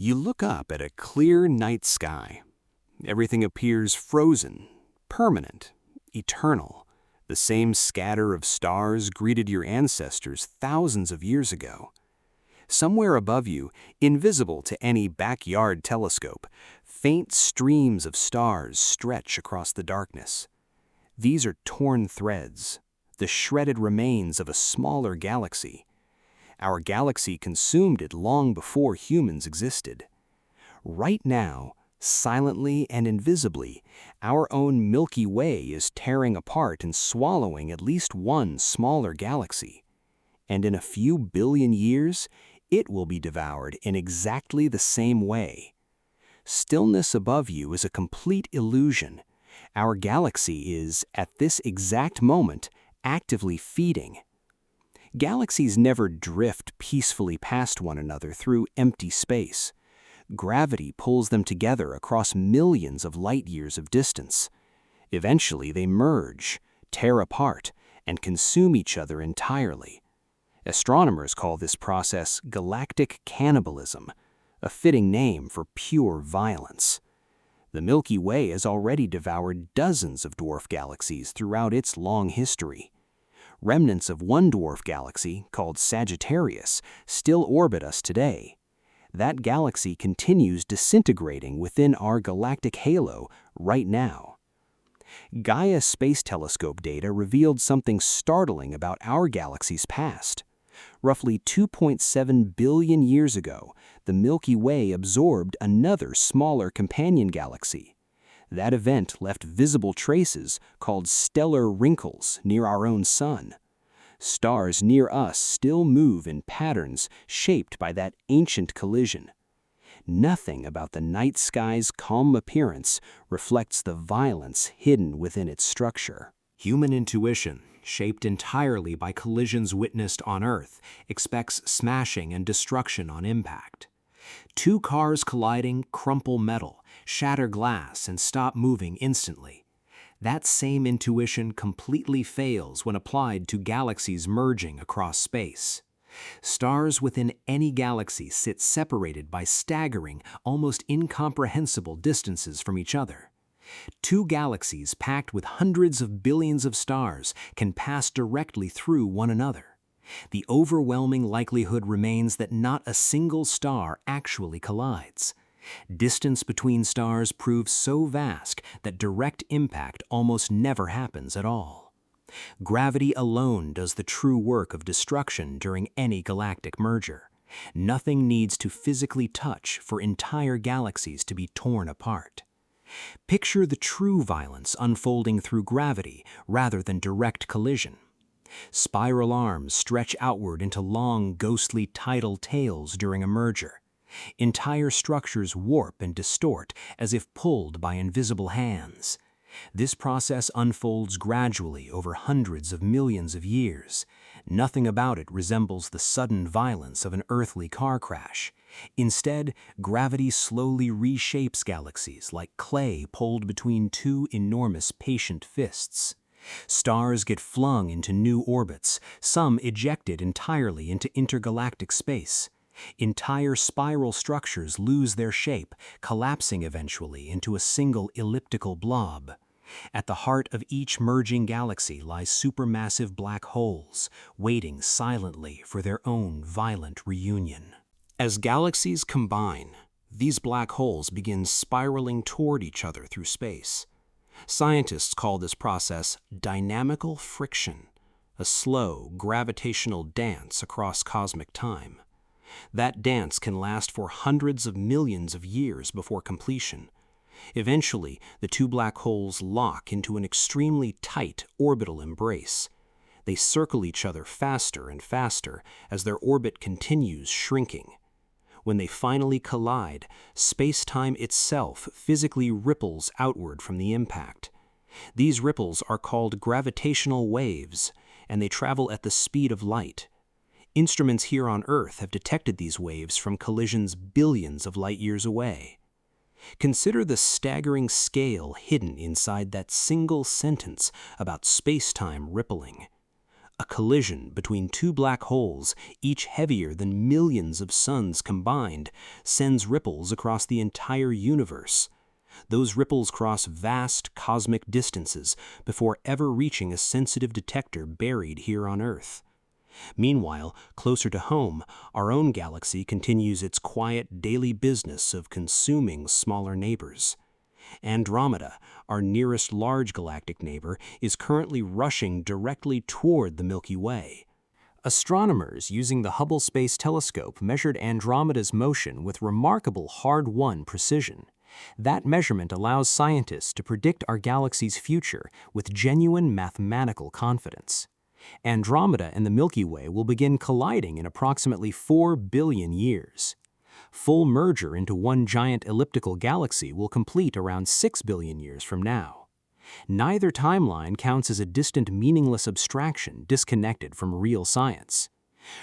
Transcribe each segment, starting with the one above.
You look up at a clear night sky. Everything appears frozen, permanent, eternal. The same scatter of stars greeted your ancestors thousands of years ago. Somewhere above you, invisible to any backyard telescope, faint streams of stars stretch across the darkness. These are torn threads, the shredded remains of a smaller galaxy. Our galaxy consumed it long before humans existed. Right now, silently and invisibly, our own Milky Way is tearing apart and swallowing at least one smaller galaxy. And in a few billion years, it will be devoured in exactly the same way. Stillness above you is a complete illusion. Our galaxy is, at this exact moment, actively feeding. Galaxies never drift peacefully past one another through empty space. Gravity pulls them together across millions of light-years of distance. Eventually, they merge, tear apart, and consume each other entirely. Astronomers call this process galactic cannibalism, a fitting name for pure violence. The Milky Way has already devoured dozens of dwarf galaxies throughout its long history. Remnants of one dwarf galaxy, called Sagittarius, still orbit us today. That galaxy continues disintegrating within our galactic halo right now. Gaia Space Telescope data revealed something startling about our galaxy's past. Roughly 2.7 billion years ago, the Milky Way absorbed another smaller companion galaxy. That event left visible traces called stellar wrinkles near our own sun. Stars near us still move in patterns shaped by that ancient collision. Nothing about the night sky's calm appearance reflects the violence hidden within its structure. Human intuition, shaped entirely by collisions witnessed on Earth, expects smashing and destruction on impact. Two cars colliding crumple metal, shatter glass, and stop moving instantly. That same intuition completely fails when applied to galaxies merging across space. Stars within any galaxy sit separated by staggering, almost incomprehensible distances from each other. Two galaxies packed with hundreds of billions of stars can pass directly through one another. The overwhelming likelihood remains that not a single star actually collides. Distance between stars proves so vast that direct impact almost never happens at all. Gravity alone does the true work of destruction during any galactic merger. Nothing needs to physically touch for entire galaxies to be torn apart. Picture the true violence unfolding through gravity rather than direct collision. Spiral arms stretch outward into long, ghostly tidal tails during a merger. Entire structures warp and distort as if pulled by invisible hands. This process unfolds gradually over hundreds of millions of years. Nothing about it resembles the sudden violence of an earthly car crash. Instead, gravity slowly reshapes galaxies like clay pulled between two enormous patient fists. Stars get flung into new orbits, some ejected entirely into intergalactic space. Entire spiral structures lose their shape, collapsing eventually into a single elliptical blob. At the heart of each merging galaxy lie supermassive black holes, waiting silently for their own violent reunion. As galaxies combine, these black holes begin spiraling toward each other through space. Scientists call this process dynamical friction, a slow, gravitational dance across cosmic time. That dance can last for hundreds of millions of years before completion. Eventually, the two black holes lock into an extremely tight orbital embrace. They circle each other faster and faster as their orbit continues shrinking. When they finally collide, space-time itself physically ripples outward from the impact. These ripples are called gravitational waves, and they travel at the speed of light. Instruments here on Earth have detected these waves from collisions billions of light-years away. Consider the staggering scale hidden inside that single sentence about space-time rippling. A collision between two black holes, each heavier than millions of suns combined, sends ripples across the entire universe. Those ripples cross vast cosmic distances before ever reaching a sensitive detector buried here on Earth. Meanwhile, closer to home, our own galaxy continues its quiet daily business of consuming smaller neighbors. Andromeda, our nearest large galactic neighbor, is currently rushing directly toward the Milky Way. Astronomers using the Hubble Space Telescope measured Andromeda's motion with remarkable hard-won precision. That measurement allows scientists to predict our galaxy's future with genuine mathematical confidence. Andromeda and the Milky Way will begin colliding in approximately 4 billion years. Full merger into one giant elliptical galaxy will complete around 6 billion years from now. Neither timeline counts as a distant, meaningless abstraction disconnected from real science.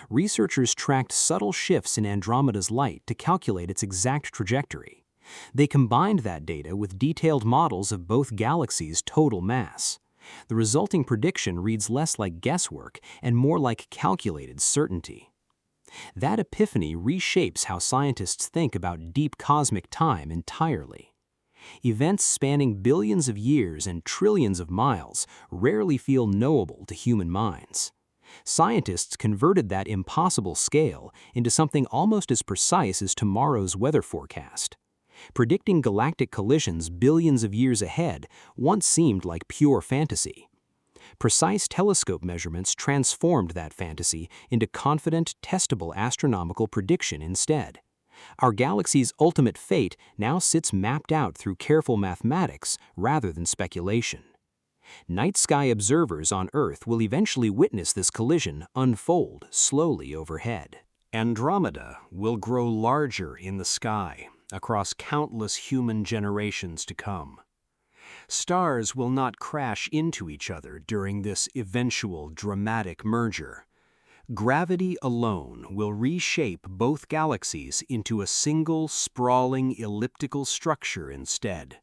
Researchers tracked subtle shifts in Andromeda's light to calculate its exact trajectory. They combined that data with detailed models of both galaxies' total mass. The resulting prediction reads less like guesswork and more like calculated certainty. That epiphany reshapes how scientists think about deep cosmic time entirely. Events spanning billions of years and trillions of miles rarely feel knowable to human minds. Scientists converted that impossible scale into something almost as precise as tomorrow's weather forecast. Predicting galactic collisions billions of years ahead once seemed like pure fantasy. Precise telescope measurements transformed that fantasy into confident, testable astronomical prediction instead. Our galaxy's ultimate fate now sits mapped out through careful mathematics rather than speculation. Night sky observers on Earth will eventually witness this collision unfold slowly overhead. Andromeda will grow larger in the sky across countless human generations to come. Stars will not crash into each other during this eventual dramatic merger. Gravity alone will reshape both galaxies into a single sprawling elliptical structure instead.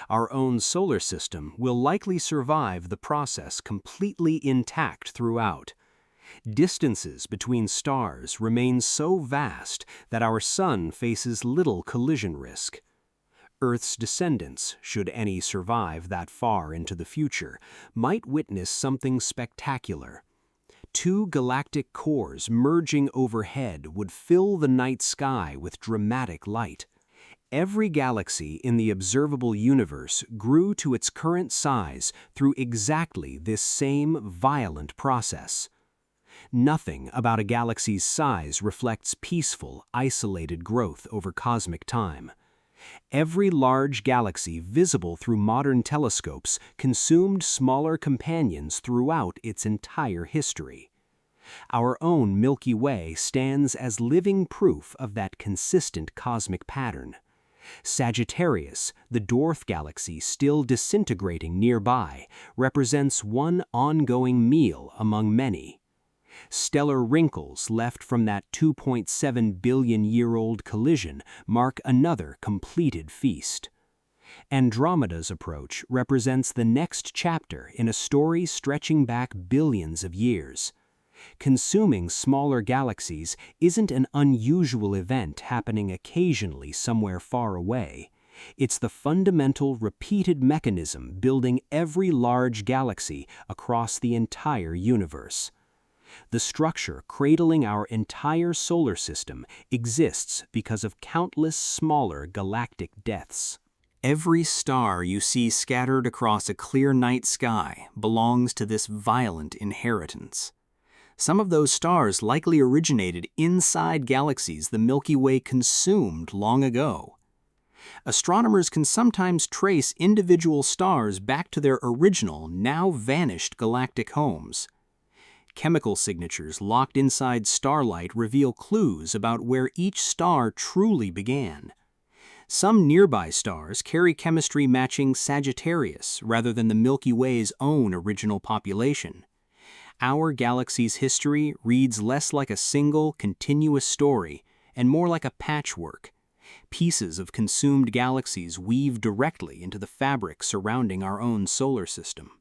Our own solar system will likely survive the process completely intact throughout. Distances between stars remain so vast that our sun faces little collision risk. Earth's descendants, should any survive that far into the future, might witness something spectacular. Two galactic cores merging overhead would fill the night sky with dramatic light. Every galaxy in the observable universe grew to its current size through exactly this same violent process. Nothing about a galaxy's size reflects peaceful, isolated growth over cosmic time. Every large galaxy visible through modern telescopes consumed smaller companions throughout its entire history. Our own Milky Way stands as living proof of that consistent cosmic pattern. Sagittarius, the dwarf galaxy still disintegrating nearby, represents one ongoing meal among many. Stellar wrinkles left from that 2.7 billion-year-old collision mark another completed feast. Andromeda's approach represents the next chapter in a story stretching back billions of years. Consuming smaller galaxies isn't an unusual event happening occasionally somewhere far away. It's the fundamental, repeated mechanism building every large galaxy across the entire universe. The structure cradling our entire solar system exists because of countless smaller galactic deaths. Every star you see scattered across a clear night sky belongs to this violent inheritance. Some of those stars likely originated inside galaxies the Milky Way consumed long ago. Astronomers can sometimes trace individual stars back to their original, now vanished galactic homes. Chemical signatures locked inside starlight reveal clues about where each star truly began. Some nearby stars carry chemistry matching Sagittarius rather than the Milky Way's own original population. Our galaxy's history reads less like a single, continuous story and more like a patchwork. Pieces of consumed galaxies weave directly into the fabric surrounding our own solar system.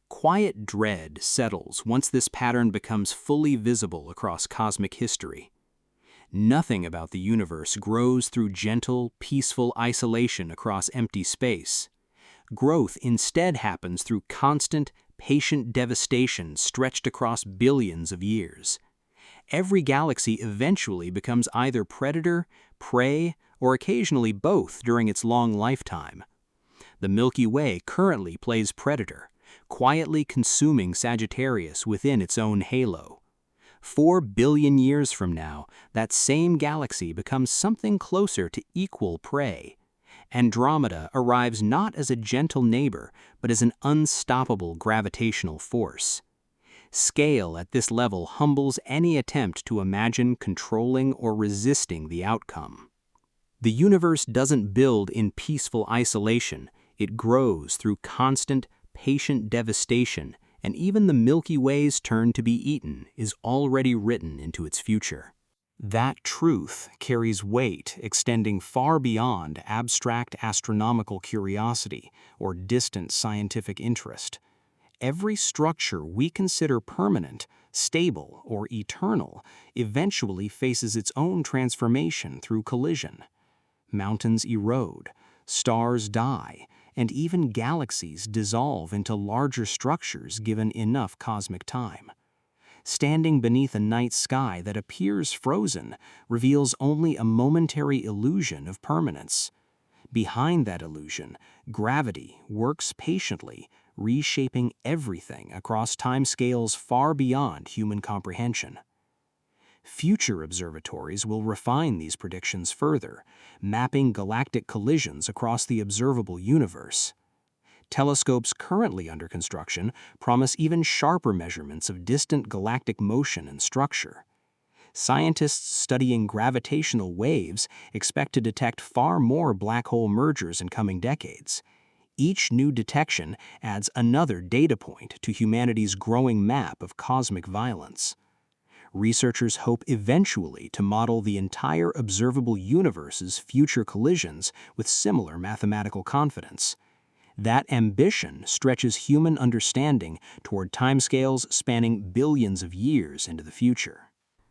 Quiet dread settles once this pattern becomes fully visible across cosmic history. Nothing about the universe grows through gentle, peaceful isolation across empty space. Growth instead happens through constant, patient devastation stretched across billions of years. Every galaxy eventually becomes either predator, prey, or occasionally both during its long lifetime. The Milky Way currently plays predator, quietly consuming Sagittarius within its own halo. 4 billion years from now, that same galaxy becomes something closer to equal prey. Andromeda arrives not as a gentle neighbor, but as an unstoppable gravitational force. Scale at this level humbles any attempt to imagine controlling or resisting the outcome. The universe doesn't build in peaceful isolation, it grows through constant, patient devastation, and even the Milky Way's turn to be eaten is already written into its future. That truth carries weight extending far beyond abstract astronomical curiosity or distant scientific interest. Every structure we consider permanent, stable, or eternal eventually faces its own transformation through collision. Mountains erode, stars die, and even galaxies dissolve into larger structures given enough cosmic time. Standing beneath a night sky that appears frozen reveals only a momentary illusion of permanence. Behind that illusion, gravity works patiently, reshaping everything across timescales far beyond human comprehension. Future observatories will refine these predictions further, mapping galactic collisions across the observable universe. Telescopes currently under construction promise even sharper measurements of distant galactic motion and structure. Scientists studying gravitational waves expect to detect far more black hole mergers in coming decades. Each new detection adds another data point to humanity's growing map of cosmic violence. Researchers hope eventually to model the entire observable universe's future collisions with similar mathematical confidence. That ambition stretches human understanding toward timescales spanning billions of years into the future.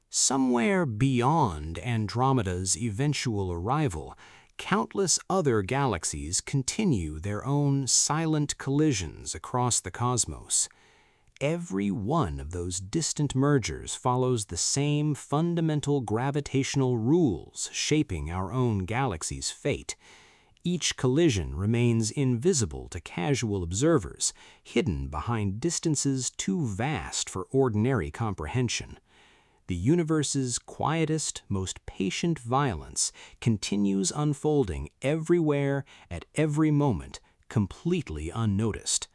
Somewhere beyond Andromeda's eventual arrival, countless other galaxies continue their own silent collisions across the cosmos. Every one of those distant mergers follows the same fundamental gravitational rules shaping our own galaxy's fate. Each collision remains invisible to casual observers, hidden behind distances too vast for ordinary comprehension. The universe's quietest, most patient violence continues unfolding everywhere, at every moment, completely unnoticed.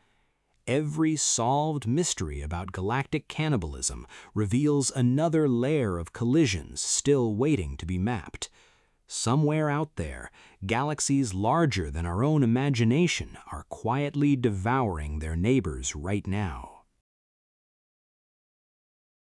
Every solved mystery about galactic cannibalism reveals another layer of collisions still waiting to be mapped. Somewhere out there, galaxies larger than our own imagination are quietly devouring their neighbors right now.